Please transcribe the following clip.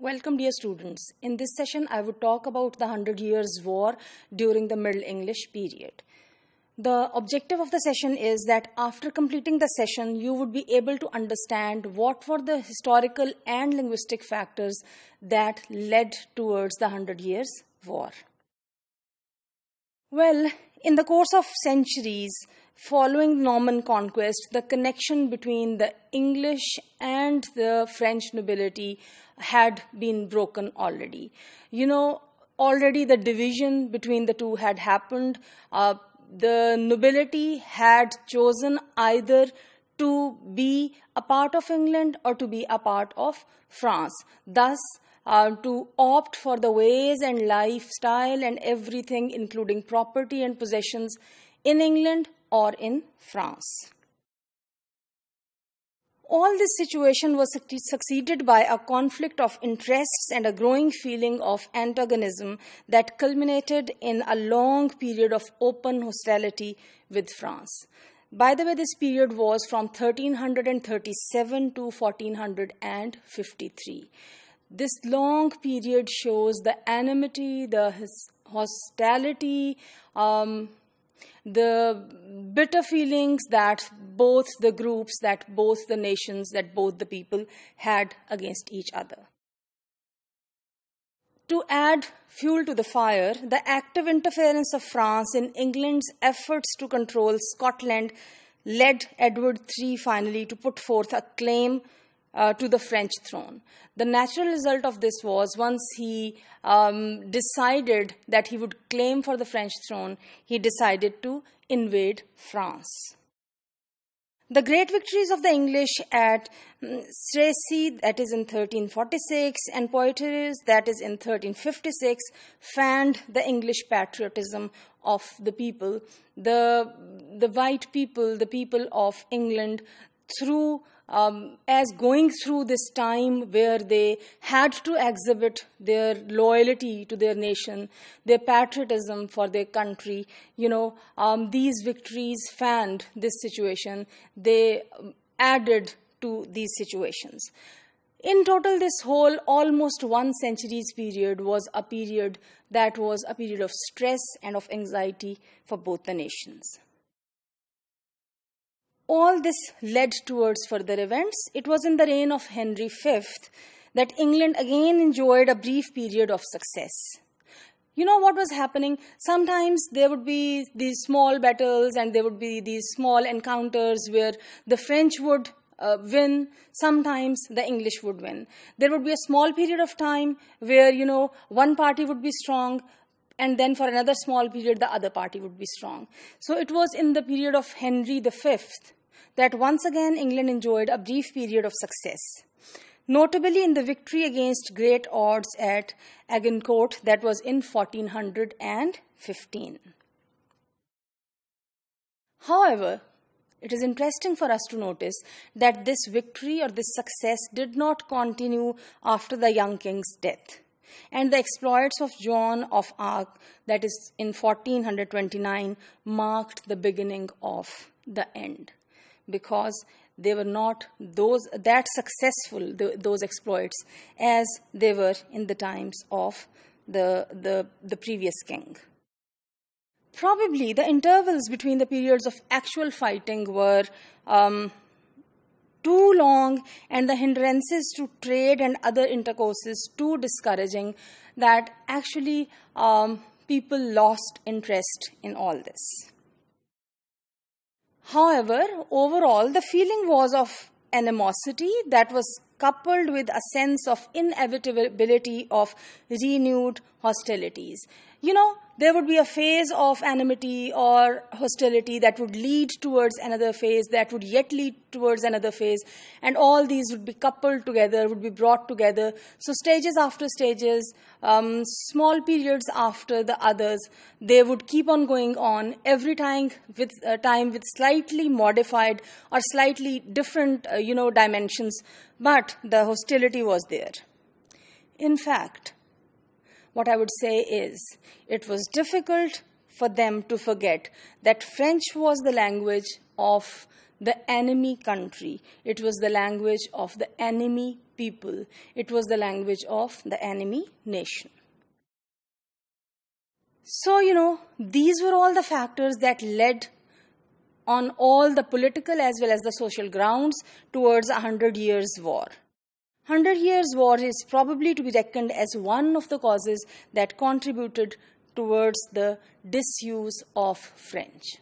Welcome, dear students. In this session, I would talk about the 100 Years' War during the Middle English period. The objective of the session is that after completing the session, you would be able to understand what were the historical and linguistic factors that led towards the 100 Years' War. Well, in the course of centuries, following Norman conquest, the connection between the English and the French nobility had been broken already. Already the division between the two had happened. The nobility had chosen either to be a part of England or to be a part of France. Thus, to opt for the ways and lifestyle and everything, including property and possessions, in England or in France. All this situation was succeeded by a conflict of interests and a growing feeling of antagonism that culminated in a long period of open hostility with France. By the way, this period was from 1337 to 1453. This long period shows the enmity, the hostility, the bitter feelings that both the groups, that both the nations, that both the people had against each other. To add fuel to the fire, the active interference of France in England's efforts to control Scotland led Edward III finally to put forth a claim to the French throne. The natural result of this was, once he decided that he would claim for the French throne, he decided to invade France. The great victories of the English at Crécy, that is in 1346, and Poitiers, that is in 1356, fanned the English patriotism of the people, the white people, the people of England, through as going through this time where they had to exhibit their loyalty to their nation, their patriotism for their country. These victories fanned this situation. They added to these situations. In total, this whole almost 1 century's period was a period that was a period of stress and of anxiety for both the nations. All this led towards further events. It was in the reign of Henry V that England again enjoyed a brief period of success. What was happening? Sometimes there would be these small battles and there would be these small encounters where the French would win. Sometimes the English would win. There would be a small period of time where, one party would be strong, and then for another small period, the other party would be strong. So it was in the period of Henry V that once again England enjoyed a brief period of success, notably in the victory against great odds at Agincourt, that was in 1415. However, it is interesting for us to notice that this victory or this success did not continue after the young king's death. And the exploits of John of Arc, that is in 1429, marked the beginning of the end, because they were not that successful, those exploits, as they were in the times of the previous king. Probably the intervals between the periods of actual fighting were too long, and the hindrances to trade and other intercourses too discouraging, that actually people lost interest in all this. However, overall, the feeling was of animosity that was coupled with a sense of inevitability of renewed hostilities. There would be a phase of enmity or hostility that would lead towards another phase, that would yet lead towards another phase, and all these would be coupled together, would be brought together. So stages after stages, small periods after the others, they would keep on going on, every time with slightly modified or slightly different, dimensions, but the hostility was there. In fact, what I would say is, it was difficult for them to forget that French was the language of the enemy country. It was the language of the enemy people. It was the language of the enemy nation. So, these were all the factors that led on all the political as well as the social grounds towards a 100 Years' War. 100 Years' War is probably to be reckoned as one of the causes that contributed towards the disuse of French.